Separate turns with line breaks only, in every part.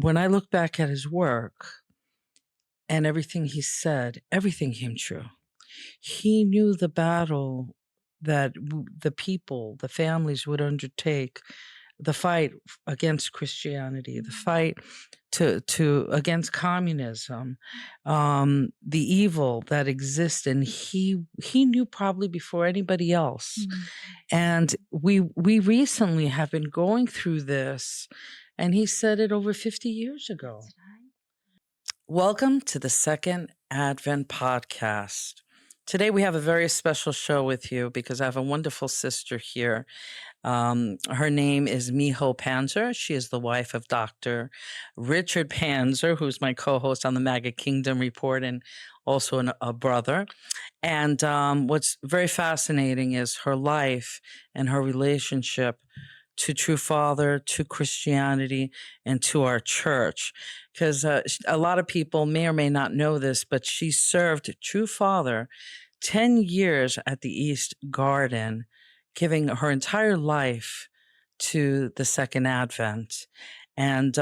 when I look back at his work and everything he said, everything came true. He knew the battle that the people, the families would undertake, the fight against Christianity, the fight to against communism, the evil that exists, and he knew probably before anybody else. And we recently have been going through this, and he said it over 50 years ago.
That's right.
Welcome to the Second Advent Podcast. Today we have a very special show with you because I have a wonderful sister here. Her name is Miho Panzer. She is the wife of Dr. Richard Panzer, who's my co-host on the MAGA Kingdom Report and also a brother. And what's very fascinating is her life and her relationship to True Father, to Christianity, and to our church. Because a lot of people may or may not know this, but she served True Father 10 years at the East Garden, giving her entire life to the Second Advent. And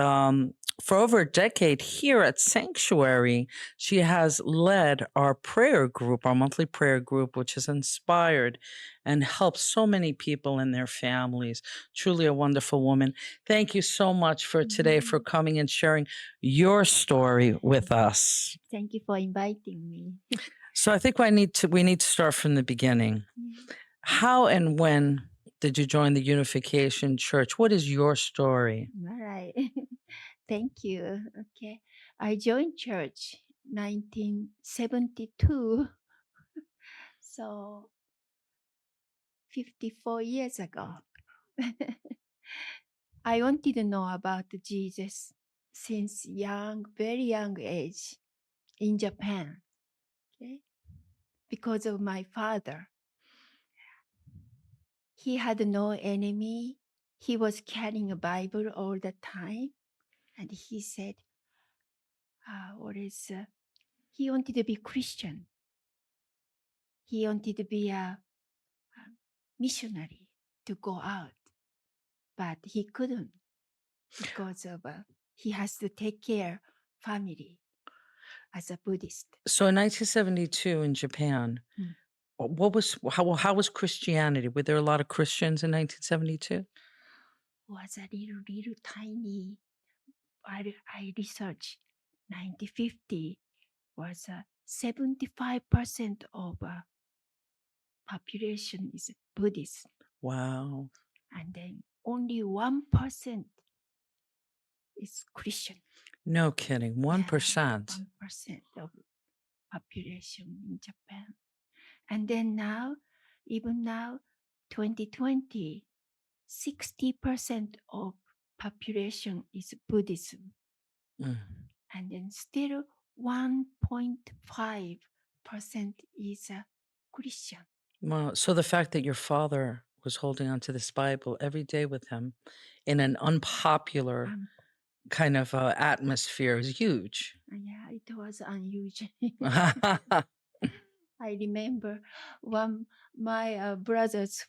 for over a decade here at Sanctuary, she has led our prayer group, our monthly prayer group, which has inspired and helped so many people and their families. Truly a wonderful woman. Thank you so much for today, for coming and sharing your story with us.
Thank you for inviting me.
So I think we need to start from the beginning. How and when did you join the Unification Church? What is your story?
All right. Thank you. Okay. I joined church 1972. So 54 years ago. I wanted to know about Jesus since very young age in Japan. Okay. Because of my father. He had no enemy. He was carrying a Bible all the time. And he said, he wanted to be Christian. He wanted to be a missionary to go out. But he couldn't because of he has to take care family as a Buddhist.
So in 1972 in Japan, how was Christianity? Were there a lot of Christians in 1972?
Was a little tiny. I researched 1950 was 75% of population is Buddhist,
Wow.
and then only 1% is Christian.
No kidding. 1%.
1% of population in Japan. And then now, even now, 2020, 60% of population is Buddhism. And then still 1.5% is Christian.
Wow. So the fact that your father was holding onto this Bible every day with him in an unpopular kind of atmosphere is huge.
Yeah, it was unusual. I remember my brother's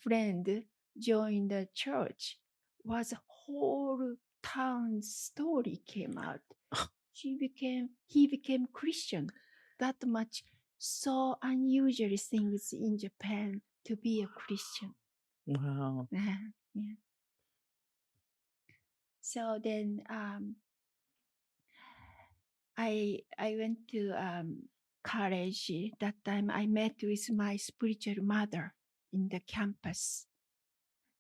friend joined the church. Was a whole town story came out. He became Christian. That much so unusual things in Japan to be a Christian.
Wow.
Yeah. So then I went to college. That time I met with my spiritual mother in the campus.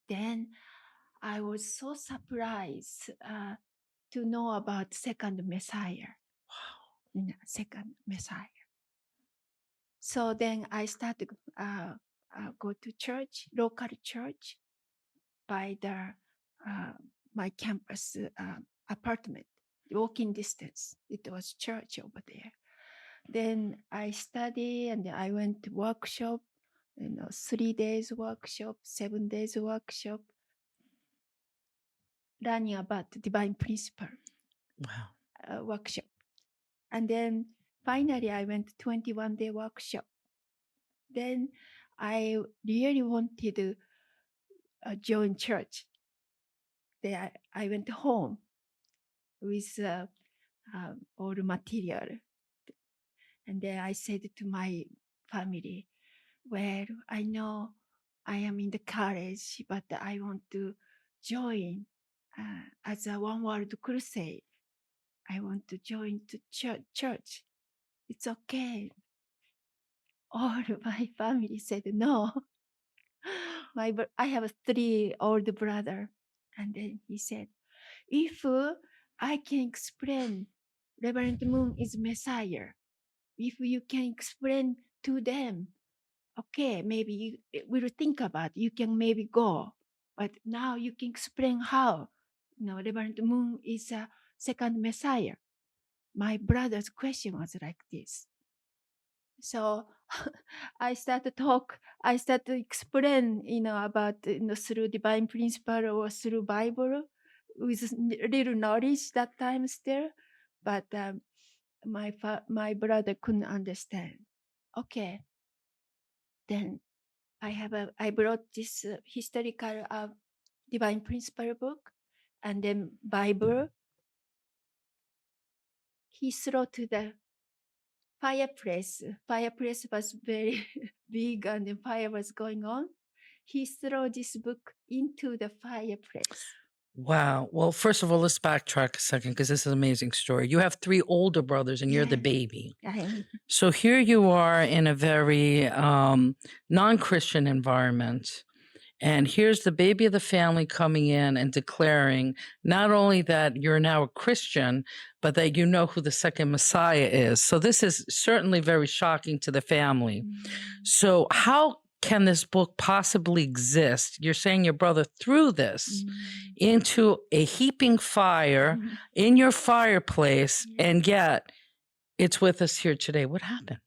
Then I was so surprised to know about second Messiah. Wow. Second Messiah. So then I started go to church, local church, by the my campus apartment, walking distance. It was church over there. Then I studied and I went to workshop, 3 days workshop, 7 days workshop, learning about divine principle.
Wow.
Workshop. And then finally I went to 21-day workshop. Then I really wanted to join church. Then I went home. with all material. And then I said to my family, well, I know I am in the college, but I want to join as a One World Crusade. I want to join to church. It's okay. All my family said no. I have 3 older brother, and then he said, if I can explain Reverend Moon is Messiah, if you can explain to them, okay, maybe you will think about it. You can maybe go, but now you can explain how. Reverend Moon is a second Messiah. My brother's question was like this. So I start to talk. I start to explain, about through divine principle or through Bible with little knowledge that time still, but my brother couldn't understand. Okay, then I brought this historical divine principle book, and then Bible. He threw to the fireplace. Fireplace was very big, and the fire was going on. He threw this book into the fireplace.
Wow. Well, first of all, let's backtrack a second because this is an amazing story. You have 3 older brothers and you're the
Yeah.
baby.
I,
So here you are in a very non-Christian environment. And here's the baby of the family coming in and declaring not only that you're now a Christian, but that you know who the second Messiah is. So this is certainly very shocking to the family. So how can this book possibly exist? You're saying your brother threw this into a heaping fire in your fireplace,
Yeah.
and yet it's with us here today. What happened?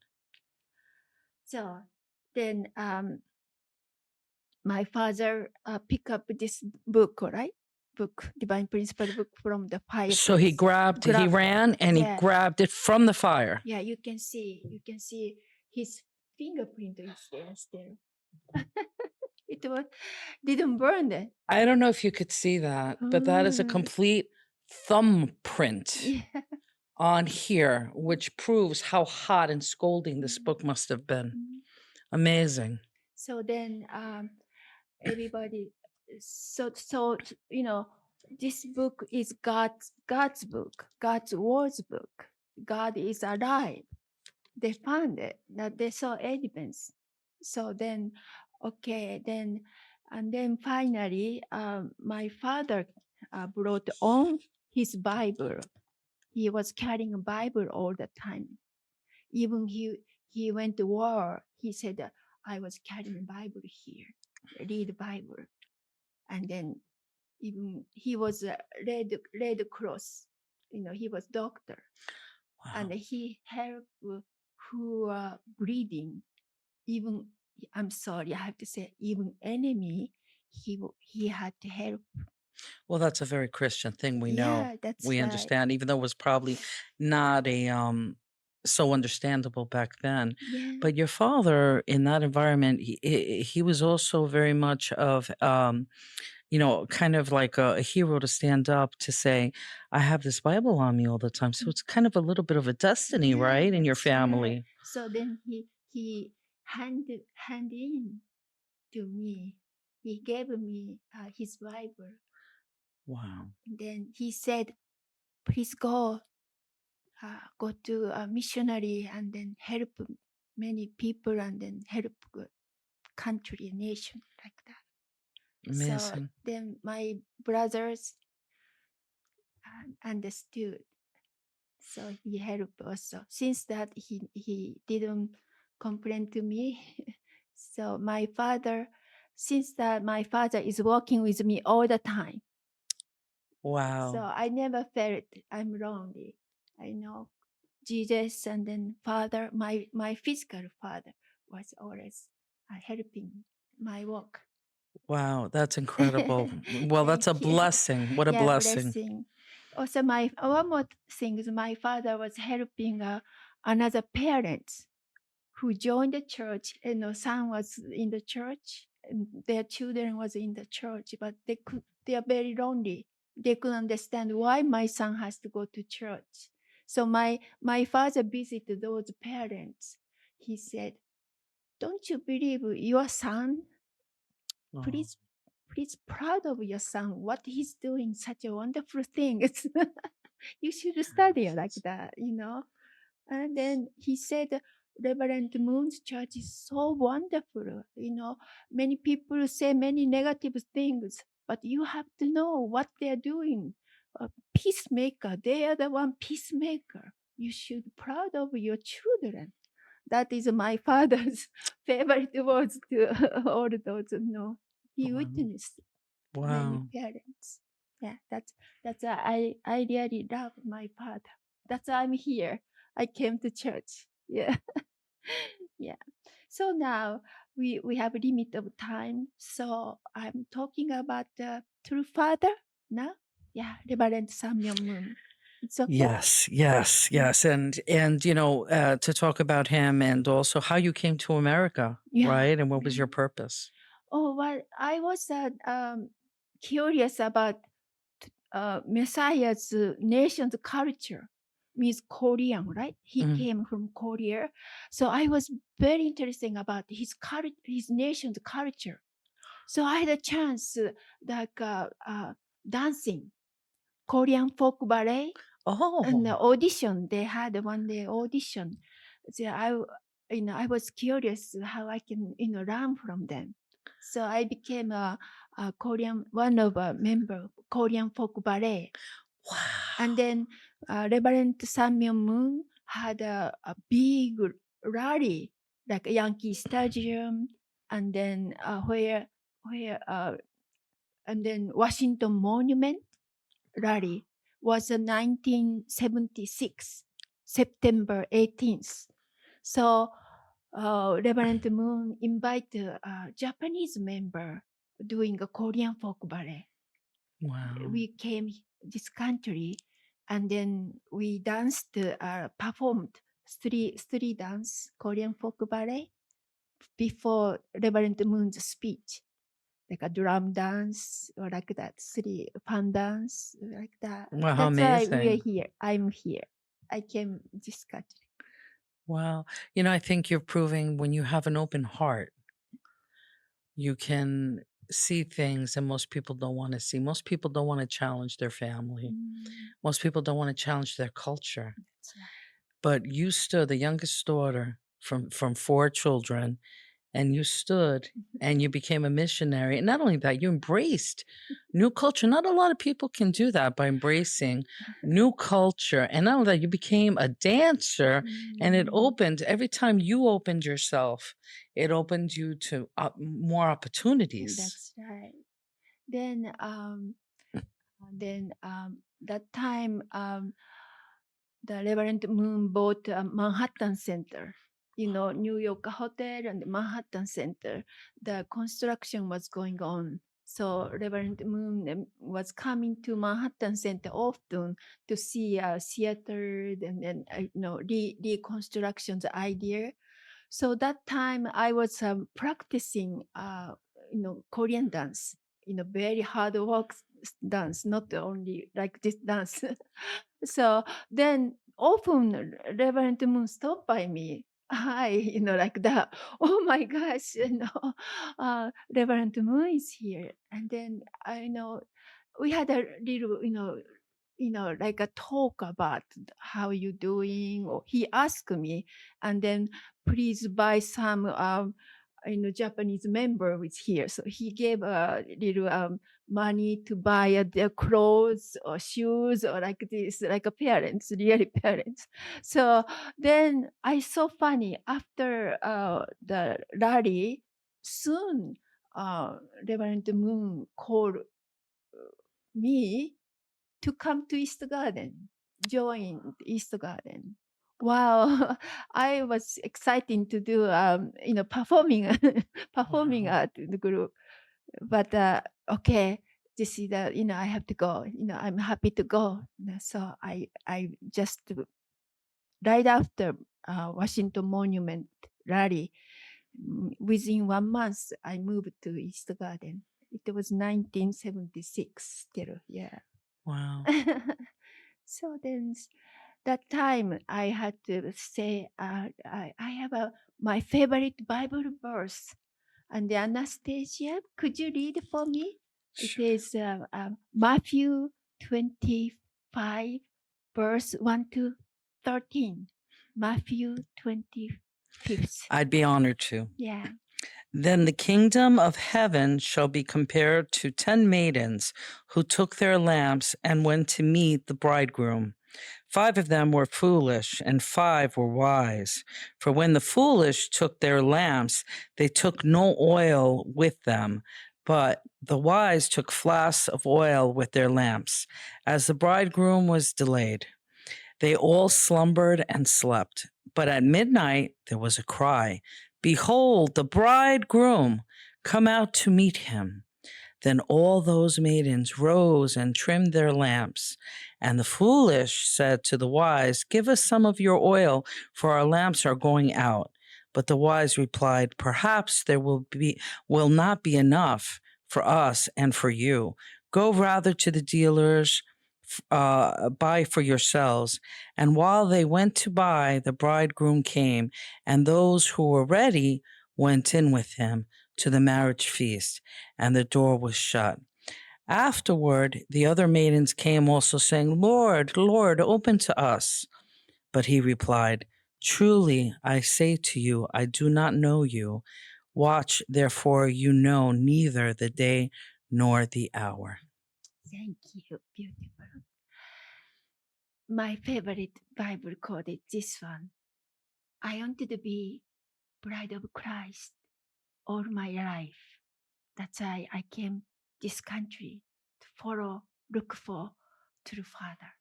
So then my father picked up this book, right? Book, Divine Principle book from the fireplace.
So he he ran and he grabbed it from the fire.
Yeah, you can see his fingerprint is there still. It didn't burn it.
I don't know if you could see that, but that is a complete thumbprint
Yeah.
on here, which proves how hot and scolding this book must have been. Amazing.
So then everybody, so this book is God's book, God's words book. God is alive. They found it, that they saw evidence. So then, okay, and then finally, my father brought on his Bible. He was carrying a Bible all the time. Even he went to war. He said, "I was carrying a Bible here. Read Bible." And then even he was a Red Cross. He was doctor.
Wow.
And he helped who are bleeding. Even, I'm sorry, I have to say, even enemy, he had to help.
Well, that's a very Christian thing. We know.
Yeah, that's
We
right.
understand, even though it was probably not a so understandable back then.
Yeah.
But your father, in that environment, he was also very much of kind of like a hero to stand up to say, I have this Bible on me all the time. So it's kind of a little bit of a destiny,
Yeah,
right, in your
that's right.
family.
So then he handed in to me. He gave me his Bible.
Wow.
And then he said, please go to a missionary and then help many people and then help country and nation like that. So
Amazing.
then my brothers understood. So he helped also. Since that he didn't complain to me. So my father, since that my father is working with me all the time.
Wow.
So I never felt I'm lonely. I know Jesus, and then father, my physical father was always helping my work.
Wow, that's incredible. Well, that's a
Thank you.
blessing. What a
Yeah,
blessing.
Also, one more thing is my father was helping another parents who joined the church. Son was in the church, and their children was in the church, but they are very lonely. they couldn't understand why my son has to go to church. So my father visited those parents. He said, "Don't you believe your son?
Oh,
Please, please, proud of your son. What he's doing, such a wonderful thing. You should study like that, you know." And then he said, Reverend Moon's church is so wonderful. You know, many people say many negative things, but you have to know what they're doing. A peacemaker, they are the one peacemaker. You should be proud of your children. That is my father's favorite words to all those. No, he
wow.
witnessed many
Wow.
parents. Yeah, that's I really love my father. That's why I'm here. I came to church. Yeah, yeah. So now we have a limit of time. So I'm talking about the true father now. Yeah, Reverend Sam Myung Moon. It's okay.
Yes, yes,
Mm.
yes. And to talk about him and also how you came to America,
Yeah.
right? And what was your
Mm.
purpose?
Oh, well, I was curious about Messiah's nation's culture, means Korean, right? He
Mm.
came from Korea, so I was very interested about his nation's culture. So I had a chance, dancing Korean folk ballet and the
Oh,
audition. They had a 1 day audition. So I was curious how I can, learn from them. So I became a Korean, one of a member of Korean folk ballet.
wow.
And then Reverend Sam Myung Moon had a big rally, like Yankee Stadium, and then and then Washington Monument rally was 1976, September 18th. So Reverend Moon invited a Japanese member doing a Korean folk ballet.
Wow.
We came this country, and then we danced, performed three dance Korean folk ballet before Reverend Moon's speech, like a drum dance or like that, three fan dance like that.
Wow, how
That's why we are
amazing.
here. I'm here. I came this country.
Wow. I think you're proving when you have an open heart, you can see things that most people don't want to see. Most people don't want to challenge their family. Most people don't want to challenge their culture.
That's right.
But you stood, the youngest daughter from four children, and you stood and you became a missionary. And not only that, you embraced new culture. Not a lot of people can do that by embracing new culture. And not only that, you became a dancer, and it opened, every time you opened yourself, it opened you to more opportunities.
That's right. Then that time the Reverend Moon bought a Manhattan Center. New York Hotel and Manhattan Center. The construction was going on. So Reverend Moon was coming to Manhattan Center often to see a theater and then reconstruction's idea. So that time I was practicing Korean dance, very hard work dance, not only like this dance. So then often Reverend Moon stopped by me. Hi, like that. Oh my gosh, Reverend Moon is here. And then I know we had a little, like a talk about how you doing. Or he asked me, and then please buy some Japanese member was here. So he gave a little money to buy their clothes or shoes or like this, like a parents, really parents. So then I saw funny after the rally, soon Reverend Moon called me to come to East Garden, join East Garden. Wow, I was exciting to do, performing, performing
Wow.
at the group. But okay, this is the, I have to go. I'm happy to go. So I just right after Washington Monument rally, within 1 month, I moved to East Garden. It was 1976 still, yeah.
Wow.
So then that time I had to say, I have my favorite Bible verse. And the Anastasia, could you read for me? It
Sure.
is Matthew 25, verse 1 to 13. Matthew 25th.
I'd be honored to.
Yeah.
Then the kingdom of heaven shall be compared to 10 maidens who took their lamps and went to meet the bridegroom. 5 of them were foolish, and 5 were wise. For when the foolish took their lamps, they took no oil with them, but the wise took flasks of oil with their lamps. As the bridegroom was delayed, they all slumbered and slept. But at midnight there was a cry, "Behold, the bridegroom! Come out to meet him." Then all those maidens rose and trimmed their lamps. And the foolish said to the wise, "Give us some of your oil, for our lamps are going out." But the wise replied, "Perhaps there will not be enough for us and for you. Go rather to the dealers, buy for yourselves." And while they went to buy, the bridegroom came, and those who were ready went in with him to the marriage feast, and the door was shut. Afterward, the other maidens came also, saying, "Lord, Lord, open to us." But he replied, "Truly, I say to you, I do not know you. Watch, therefore, you know neither the day nor the hour."
Thank you. Beautiful. My favorite Bible quote is this one. I wanted to be bride of Christ all my life. That's why I came this country to follow, look for true Father,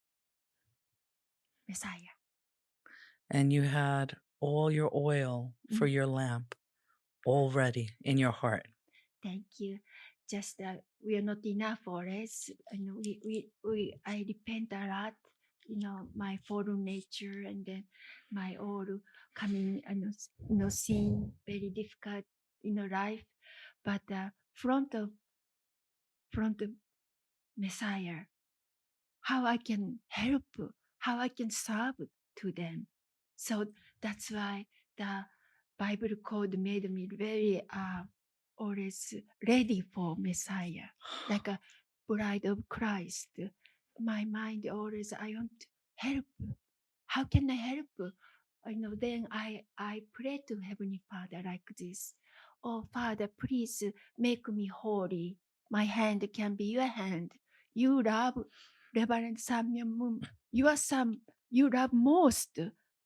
Messiah.
And you had all your oil for
Mm.
your lamp already in your heart.
Thank you. Just we are not enough for us. I repent a lot. My fallen nature, and then my all coming, sin very difficult life. But front of Messiah, how I can help, how I can serve to them. So that's why the Bible code made me very always ready for Messiah, like a bride of Christ. My mind always, I want to help. How can I help? Then I pray to Heavenly Father like this. Oh, Father, please make me holy. My hand can be your hand. You love Reverend Samuel Moon. Your son, you love most.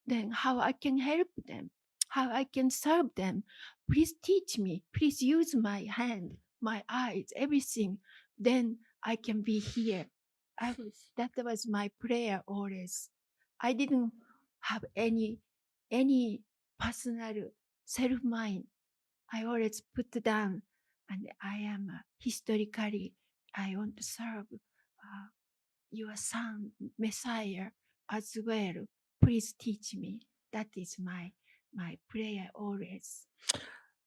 Then how I can help them? How I can serve them? Please teach me. Please use my hand, my eyes, everything. Then I can be here. That was my prayer always. I didn't have any personal self mind. I always put down, and I am historically. I want to serve your son Messiah as well. Please teach me. That is my prayer always.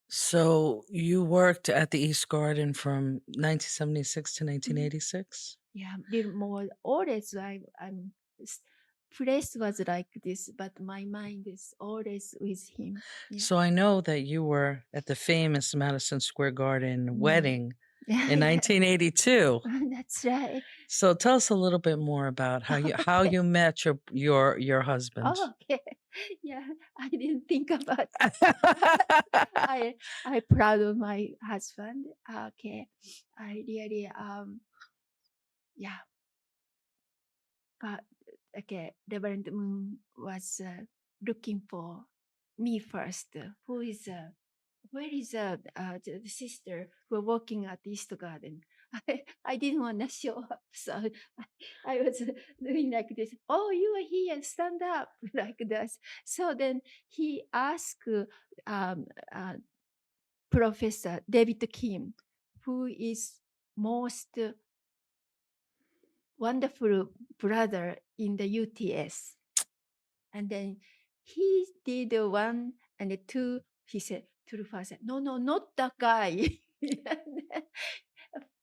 So you worked at the East Garden from 1976 to 1986?
Yeah, little more always I'm place was like this, but my mind is always with him. Yeah.
So I know that you were at the famous Madison Square Garden
Mm.
wedding
Yeah,
in
yeah.
1982.
That's right.
So tell us a little bit more about how
Okay.
you met your husband.
Oh, okay. Yeah, I didn't think about that. I proud of my husband. Okay. I really yeah, but okay, Reverend Moon was looking for me first. Where is the sister who are working at East Garden? I didn't want to show up, so I was doing like this. Oh, you are here, stand up, like this. So then he asked um, uh, Professor David Kim, who is most wonderful brother in the UTS. And then he did one and two. He said to the father, no, not that guy.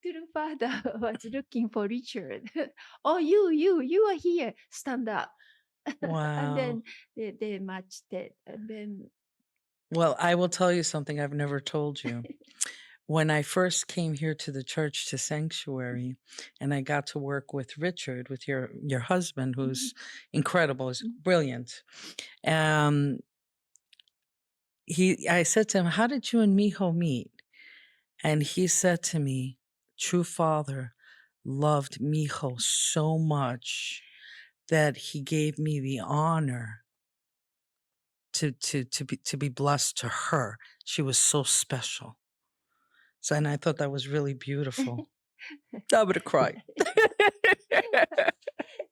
true father was looking for Richard. Oh, you are here. Stand up. And
Wow.
then they matched it. And then
Well, I will tell you something I've never told you. When I first came here to the church to Sanctuary, and I got to work with Richard, with your husband, who's incredible, is brilliant. I said to him, "How did you and Mijo meet?" And he said to me, "True Father loved Mijo so much that he gave me the honor to be blessed to her. She was so special." So, and I thought that was really beautiful. I would have cried.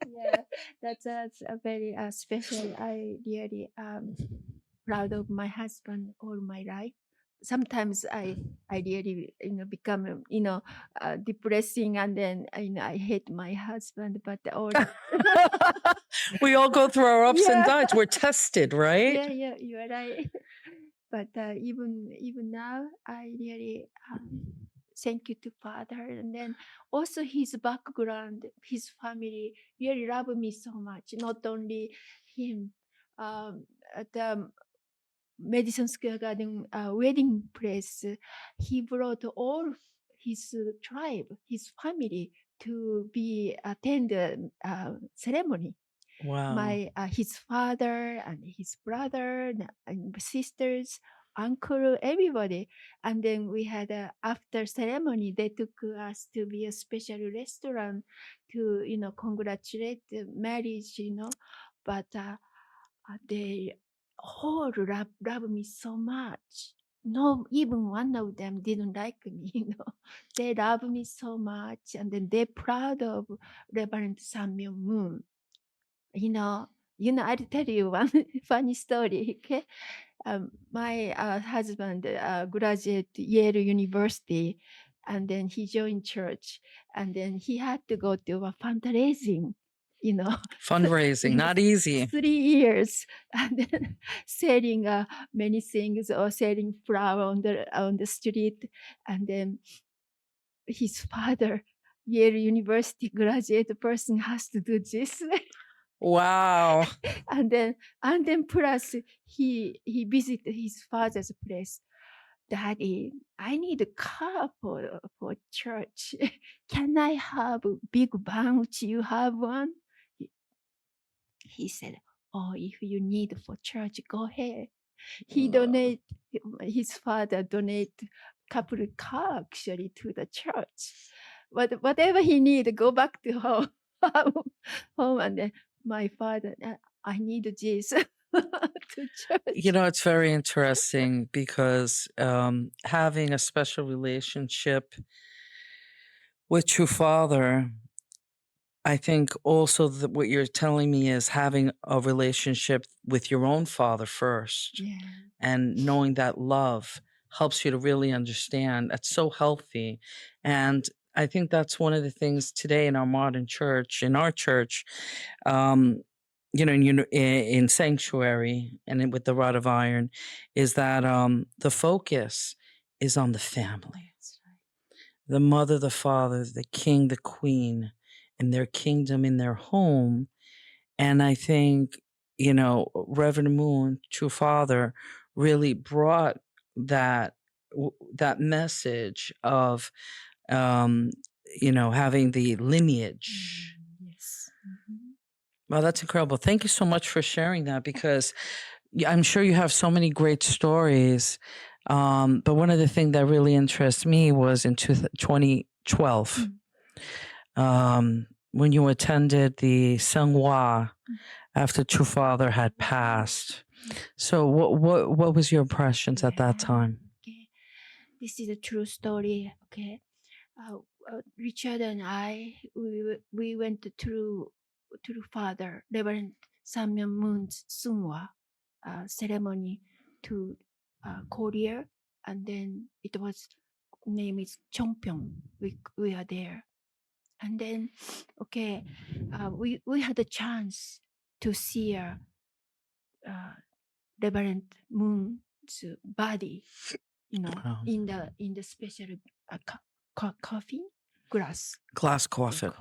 yeah, that's a very special. I really proud of my husband all my life. Sometimes I really become depressing, and then I hate my husband, but all
We all go through our ups and
Yeah.
downs. We're tested, right?
yeah, you are right. But even now, I really thank you to Father, and then also his background, his family really love me so much. Not only him, at the Madison Square Garden wedding place, he brought all his tribe, his family to be attend the ceremony.
Wow.
His father and his brother and sisters, uncle, everybody. And then we had after ceremony, they took us to be a special restaurant to congratulate the marriage. But they all love me so much. No, even one of them didn't like me. They love me so much, and then they're proud of Reverend Samuel Moon. I'll tell you one funny story. Okay, my husband graduated Yale University, and then he joined church, and then he had to go to a fundraising.
Fundraising, not easy.
3 years, and then selling many things or selling flour on the street, and then his father, Yale University graduate person, has to do this.
Wow.
and then plus he visited his father's place. Daddy, I need a car for church. Can I have a big van? Do you have one? He said, oh, if you need for church, go ahead. His father donate couple of car actually to the church. But whatever he need, go back to home. home, and then my father, I need this to church.
It's very interesting because having a special relationship with True Father, I think also that what you're telling me is having a relationship with your own father first,
Yeah.
and knowing that love helps you to really understand. That's so healthy. And I think that's one of the things today in our modern church, in our church, in Sanctuary and with the Rod of Iron, is that the focus is on the family,
That's right.
the mother, the father, the king, the queen, in their kingdom, in their home. And I think, Reverend Moon, True Father, really brought that that message of having the lineage.
Yes. Mhm.
Well, that's incredible. Thank you so much for sharing that, because I'm sure you have so many great stories. But one of the things that really interests me was in 2012, when you attended the Seonghwa after True Father had passed. So what was your impressions at that time?
Okay. This is a true story. Okay. Richard and I, we went to Father Reverend Samuel Moon's Sungwa ceremony to Korea, and then it was name is Chongpyeong. We are there, and then okay, we had a chance to see Reverend Moon's body,
Wow.
in the special coffin. glass.
Glass coffin.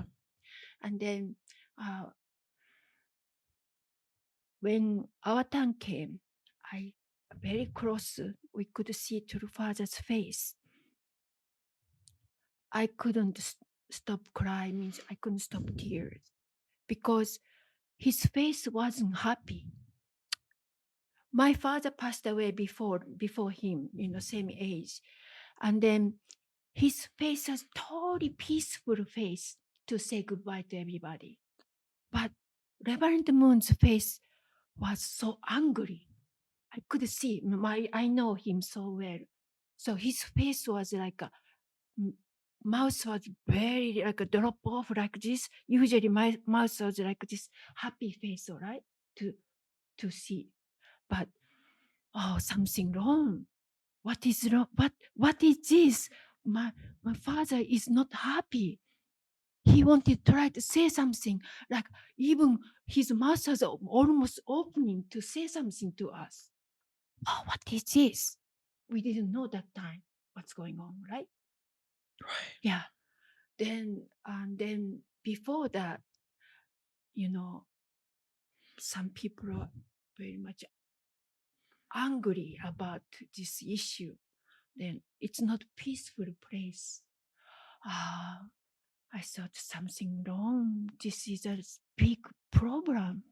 And then when our turn came, I very close, we could see True Father's face. I couldn't stop crying, means I couldn't stop tears because his face wasn't happy. My father passed away before him, same age. And then his face was totally peaceful face to say goodbye to everybody. But Reverend Moon's face was so angry. I could see, I know him so well. So his face was like mouth was very like a drop off like this. Usually my mouth was like this happy face, all right, to see. But something wrong. What is wrong? What is this? My father is not happy. He wanted to try to say something, like even his mouth was almost opening to say something to us. Oh, what is this? We didn't know that time what's going on, right?
Right.
Yeah. Then before that, some people are very much angry about this issue. Then it's not peaceful place. I thought something wrong. This is a big problem.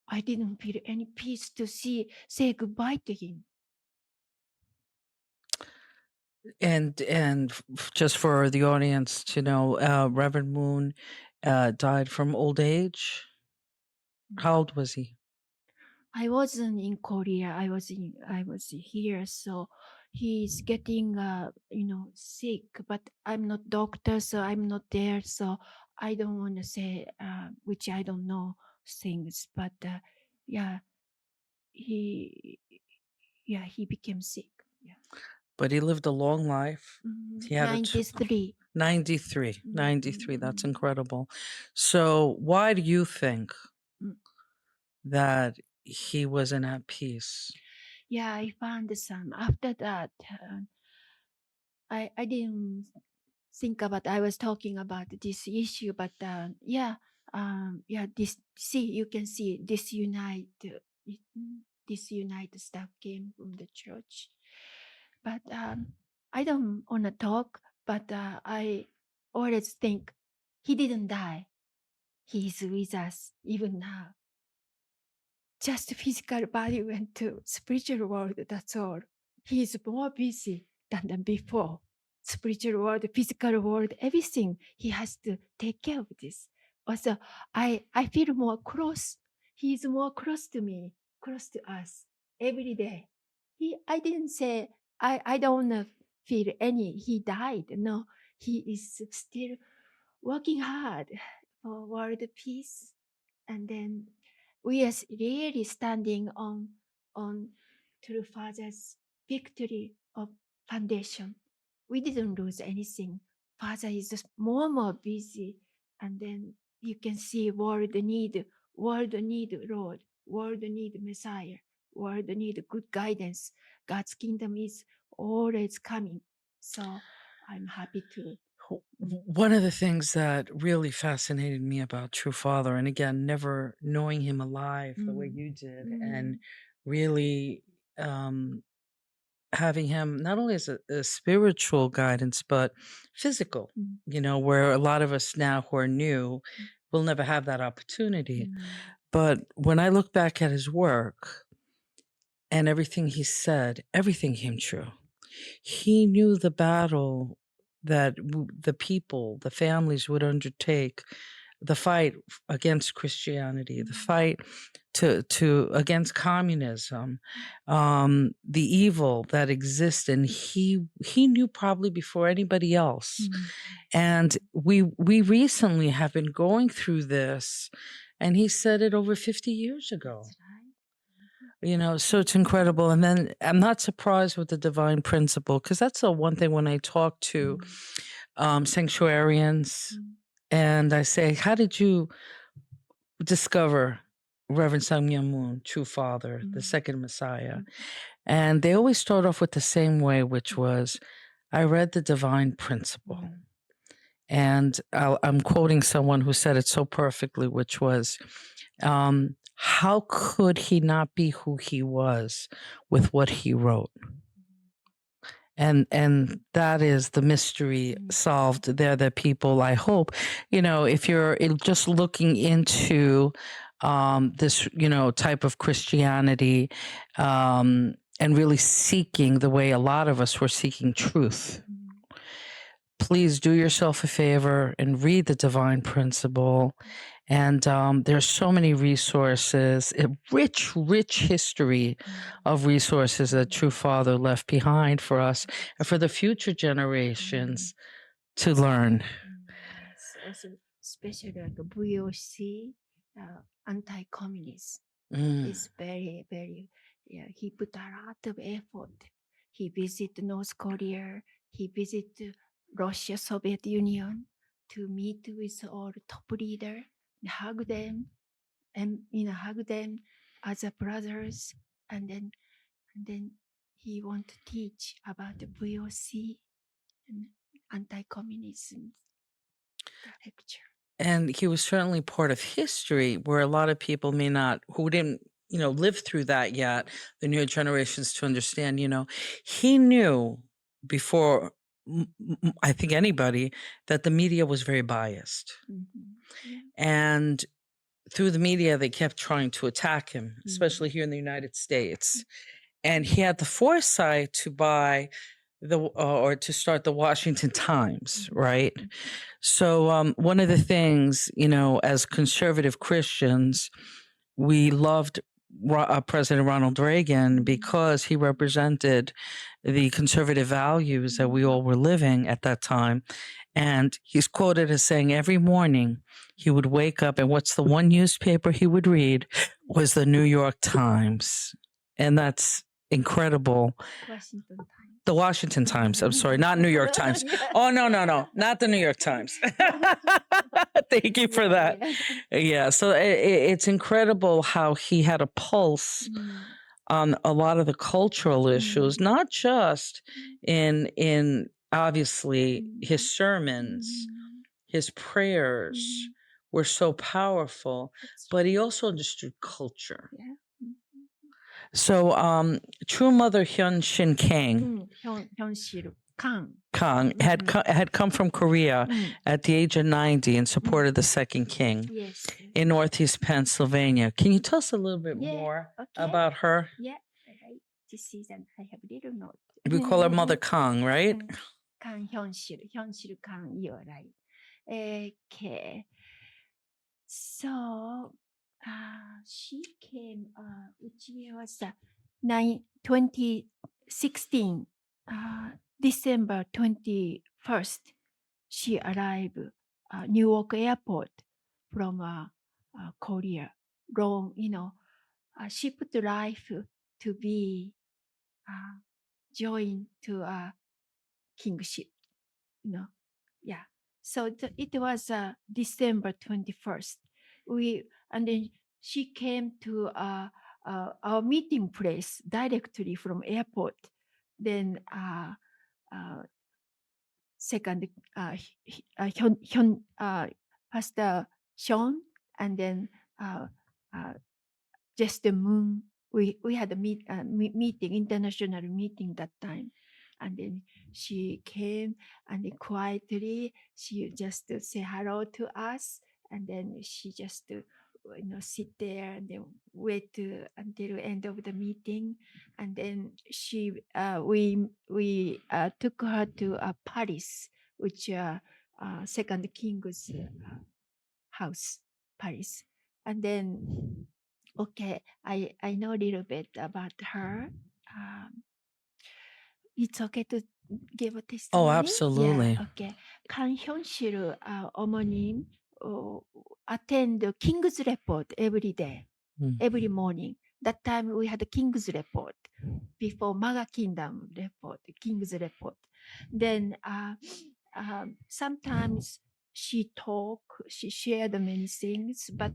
I didn't feel any peace to say goodbye to him.
And just for the audience to know, Reverend Moon died from old age. How old was he?
I wasn't in Korea. I was here. So he's getting sick, but I'm not doctor, so I'm not there. So I don't want to say which I don't know things. But yeah, he became sick. Yeah.
But he lived a long life. He had
93.
93. 93. That's incredible. So why do you think that he wasn't at peace?
Yeah, I found some. After that, I didn't think about. I was talking about this issue, but this you can see this unite stuff came from the church, but I don't want to talk. But I always think he didn't die. He is with us even now. Just physical body went to spiritual world, that's all. He is more busy than before. Spiritual world, physical world, everything. He has to take care of this. Also, I feel more close. He is more close to me, close to us every day. I didn't say, I don't feel he died. No, he is still working hard for world peace. And then we are really standing on True Father's victory of foundation. We didn't lose anything. Father is just more and more busy. And then you can see world need Lord, world need Messiah, world need good guidance. God's kingdom is always coming. So I'm happy to.
One of the things that really fascinated me about True Father, and again, never knowing him alive the way you did, and really having him not only as a spiritual guidance, but physical, where a lot of us now who are new will never have that opportunity. But when I look back at his work and everything he said, everything came true. He knew the battle that the people, the families would undertake, the fight against Christianity, the fight to against communism, the evil that exists, and he knew probably before anybody else. And we recently have been going through this, and he said it over 50 years ago. So it's incredible. And then I'm not surprised with the divine principle, because that's the one thing when I talk to sanctuarians and I say, how did you discover Reverend Sang Myung Moon, True Father, the second Messiah? And they always start off with the same way, which was, I read the divine principle. And I'm quoting someone who said it so perfectly, which was, how could he not be who he was with what he wrote? And that is the mystery solved there, that people, I hope, if you're just looking into this type of Christianity, and really seeking the way a lot of us were seeking truth, please do yourself a favor and read the Divine Principle. And there's so many resources, a rich history of resources that True Father left behind for us and for the future generations to learn.
Yes, also especially like VOC, anti-communist is very, very, yeah, he put a lot of effort. He visited North Korea, he visited Russia, Soviet Union to meet with all top leader, hug them, and hug them as a brothers, and then he want to teach about the VOC and anti-communism lecture.
And he was certainly part of history where a lot of people may not, who didn't, live through that yet, the newer generations, to understand, he knew before, I think, anybody, that the media was very biased.
Yeah.
And through the media, they kept trying to attack him, especially here in the United States. And he had the foresight to buy or to start the Washington Times, right? So one of the things, as conservative Christians, we loved President Ronald Reagan because he represented the conservative values that we all were living at that time. And he's quoted as saying every morning he would wake up, and what's the one newspaper he would read was the New York Times. And that's incredible.
Washington Times.
The Washington Times. I'm sorry, not New York Times. Oh, no, not the New York Times. Thank you for that. Yeah, so it's incredible how he had a pulse on a lot of the cultural issues, not just in obviously his sermons, his prayers were so powerful, but he also understood culture.
Yeah.
So True Mother Hyun Shin Kang had come from Korea at the age of 90 and supported the second king in Northeast Pennsylvania. Can you tell us a little bit more about her?
Yeah, right. This is I have a little note.
We call her Mother Kang, right?
Kang Hyunsil Kang, you're right. Okay. So she came, which year was that? 2016, December 21st, she arrived Newark Airport from Korea. Long, she put life to be joined to a kingship, Yeah. So it was December 21st. And then she came to our meeting place directly from airport. Then second Pastor Sean, and then just the moon. We had a meeting, international meeting that time. And then she came, and then quietly she just say hello to us, and then she just sit there and then wait until end of the meeting. And then we took her to Paris, which second king's house, Paris. And then okay, I know a little bit about her. It's okay to give a testimony?
Oh, absolutely.
Yeah, okay. Kang Hyunsil 어머님 attend the King's Report every day, every morning. That time we had the King's Report before MAGA Kingdom Report, King's Report. Then sometimes she shared many things, but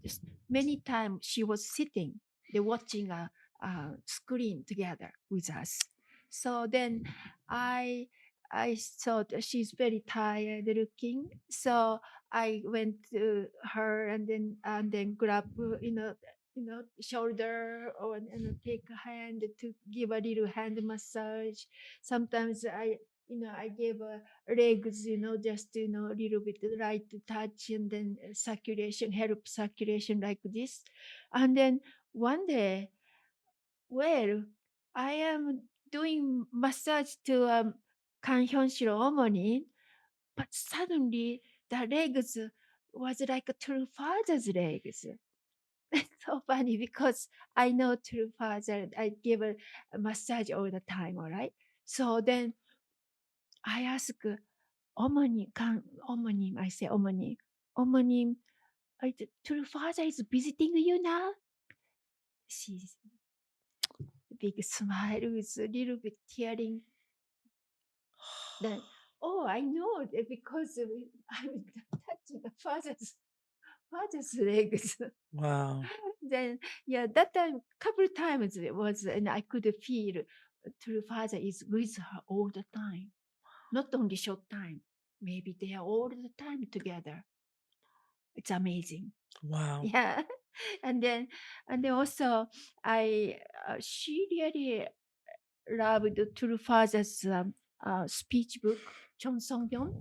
many times she was sitting, they watching a screen together with us. So then I I thought she's very tired looking, so I went to her and then grab shoulder or and take a hand to give a little hand massage. Sometimes I gave legs, just a little bit light touch and then circulation, help circulation like this. And then one day, well, I am doing massage to Kan Hyunshiro Omoni, but suddenly the legs was like True Father's legs. It's so funny because I know True Father. I give a massage all the time, all right? So then I ask Omonim, I say Omonim, True Father is visiting you now? She's big smile with a little bit tearing. Then, oh, I know because I'm touching the father's legs.
Wow.
Then, yeah, that time, couple times it was, and I could feel true father is with her all the time, not only short time. Maybe they are all the time together. It's amazing.
Wow.
Yeah, and then also she really loved True Father's speech book, Chon Song Gyeon.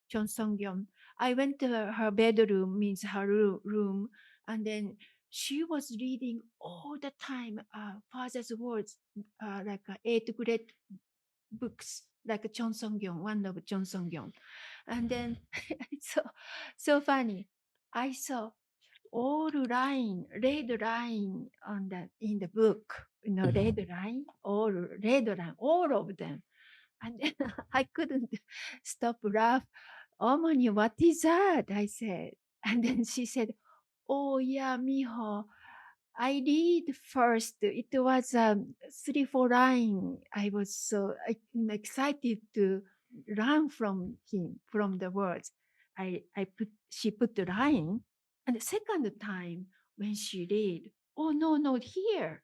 Chon Song Gyeon. I went to her bedroom, means her room, and then she was reading all the time father's words, like eighth grade books, like Chon Song Gyeon, one of Chon Song Gyeon. And then it's so funny. I saw all red line on in the book, red line, all of them. And then I couldn't stop laugh. Omani, what is that? I said. And then she said, oh yeah, Miho, I read first. It was 3, 4 line. I was so excited to learn from him, from the words. She put the line. And the second time when she read, oh no, not here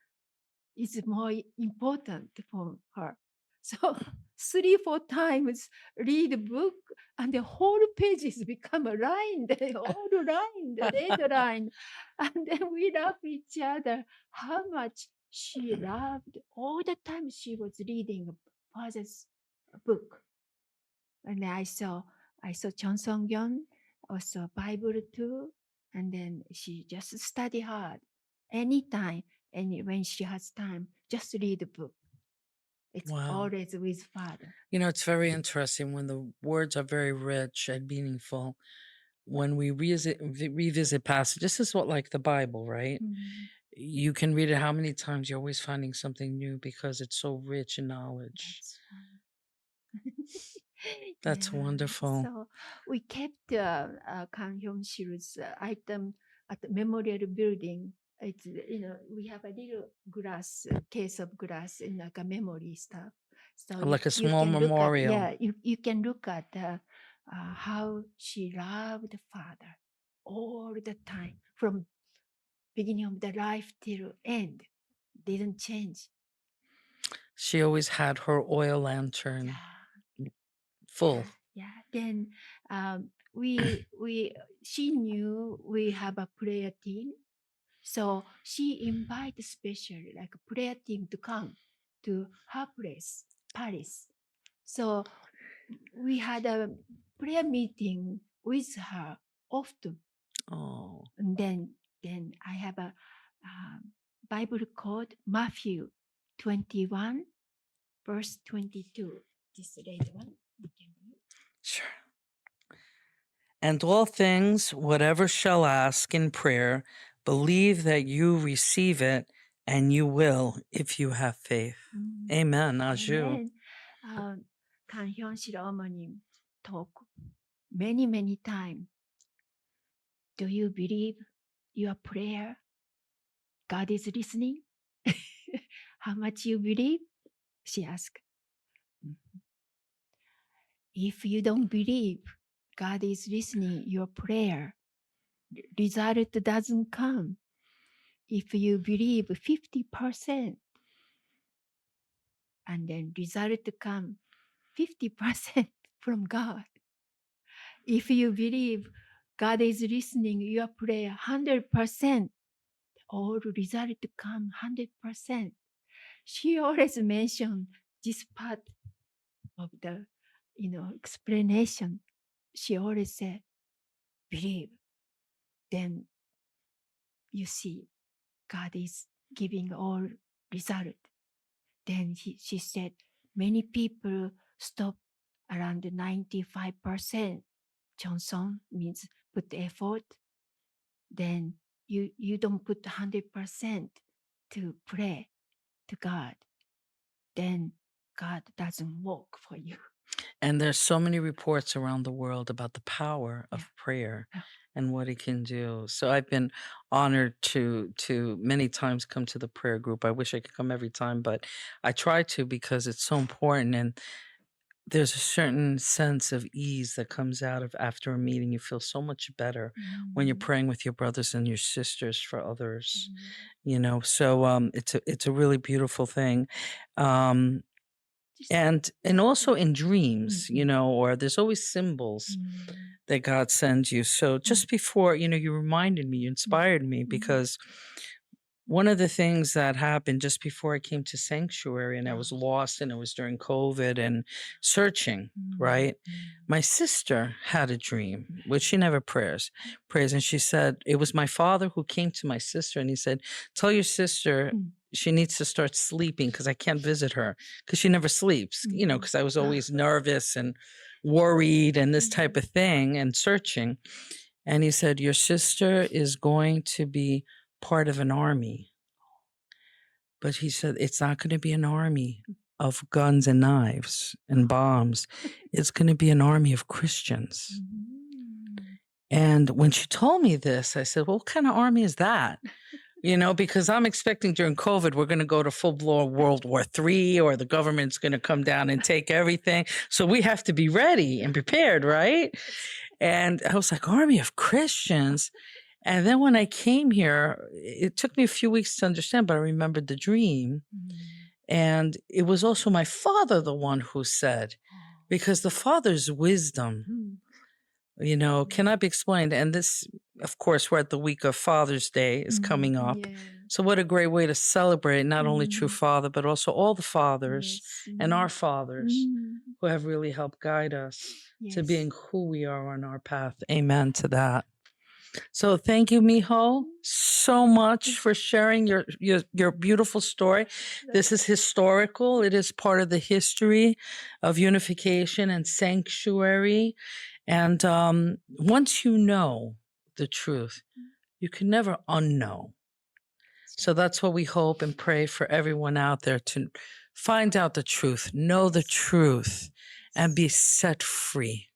is more important for her. So 3, 4 times read the book and the whole pages become a line, the whole line, the red line. And then we love each other how much she loved all the time she was reading father's book. And I saw Chon Song Gyeon, also Bible too. And then she just study hard anytime. And when she has time, just read the book. It's
Wow.
always with father.
It's very interesting when the words are very rich and meaningful. When we revisit passages, this is what like the Bible, right? You can read it how many times, you're always finding something new because it's so rich in knowledge. That's
Yeah.
wonderful.
So we kept Kang Hyun-sil's item at the memorial building. It's we have a little glass case of glass in like a memory stuff. So
Like a
you
small
can look at
memorial.
you can look at how she loved the father all the time from beginning of the life till end. Didn't change.
She always had her oil lantern full.
Yeah. Then she knew we have a prayer team, so she invited special like a prayer team to come to her place, Paris. So we had a prayer meeting with her often.
Oh.
And then I have a Bible called Matthew 21, verse 22. This later one. You can read.
Sure. And all things, whatever shall ask in prayer, believe that you receive it, and you will if you have faith. Amen. Aju.
Amen. Kan Hyun-sil 어머님 talk many times. Do you believe your prayer? God is listening? How much you believe? She asked. If you don't believe God is listening your prayer, result doesn't come. If you believe 50%, and then result come 50% from God. If you believe God is listening your prayer 100%, all result come 100%. She always mentioned this part of the, explanation. She always said, believe. Then you see God is giving all result. Then she said, many people stop around 95%. Johnson means put effort. Then you don't put 100% to pray to God. Then God doesn't work for you.
And there's so many reports around the world about the power
Yeah.
of prayer
Yeah.
and what it can do. So I've been honored to many times come to the prayer group. I wish I could come every time, but I try to because it's so important. And there's a certain sense of ease that comes out of after a meeting. You feel so much better when you're praying with your brothers and your sisters for others, So it's a really beautiful thing. And also in dreams, or there's always symbols that God sends you. So just before, you reminded me, you inspired me, because one of the things that happened just before I came to Sanctuary and I was lost, and it was during COVID and searching, right? My sister had a dream, which she never prays. And she said, it was my father who came to my sister and he said, tell your sister she needs to start sleeping because I can't visit her because she never sleeps, because I was always nervous and worried and this type of thing and searching. And he said, your sister is going to be part of an army. But he said, it's not going to be an army of guns and knives and bombs. It's going to be an army of Christians. And when she told me this, I said, well, what kind of army is that? Because I'm expecting during COVID, we're going to go to full-blown World War III, or the government's going to come down and take everything. So we have to be ready and prepared, right? And I was like, army of Christians. And then when I came here, it took me a few weeks to understand, but I remembered the dream. And it was also my father, the one who said, because the father's wisdom, cannot be explained. And this, of course, we're at the week of Father's Day is coming up. So what a great way to celebrate not only True Father, but also all the fathers and our fathers who have really helped guide us to being who we are on our path. Amen to that. So thank you, Miho, so much for sharing your beautiful story. This is historical. It is part of the history of unification and sanctuary. And once you know the truth, you can never unknow. So that's what we hope and pray for everyone out there, to find out the truth, know the truth, and be set free.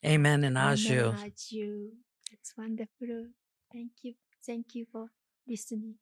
Amen and Aju.
Amen, Aju. It's wonderful. Thank you. Thank you for listening.